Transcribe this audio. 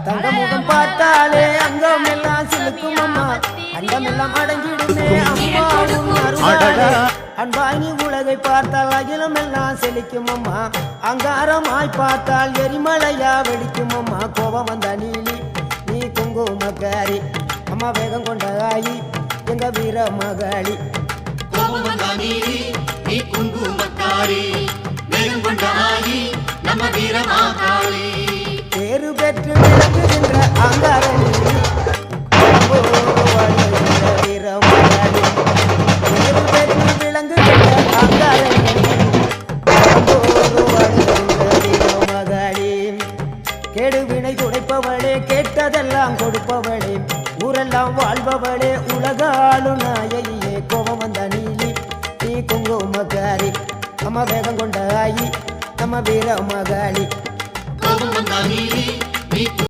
தங்க முகம் பார்த்தாலே அங்கம் எல்லாம் சிலுக்கும் அம்மா அங்கம் எல்லாம் அடங்கிடுமே அம்மா அன்பாய் நீ உலகை பார்த்தால் அகிலம் எல்லாம் செழிக்கும் அம்மா அங்காரமாய் பார்த்தால் எரிமலையா வெடிக்கும் அம்மா கோபம் வந்த நீலி நீ குங்குமக்காரி அம்மா வேகம் கொண்ட ஆயி எங்க வீர மகாளி கோபம் வந்த நீலி நீ குங்குமக்காரி வேகம் கொண்ட ஆயி நம்ம வீர மகாளி பேரு பெற்று விளங்குகின்ற அங்கார நீலி வீர மகாளி பேரு பெற்று விளங்குகின்ற அங்கார மகாளி கெடுவினை துடைப்பவளே கேட்டதெல்லாம் கொடுப்பவளே ஊரெல்லாம் வாழ்பவளே உலக ஆளு நாயகியே கோபம் வந்த நீலி நீ குங்குமக்காரி அம்மா வேகம் கொண்ட ஆயி நம்ம வீர மகாளி கோபம் வந்த நீலி நீ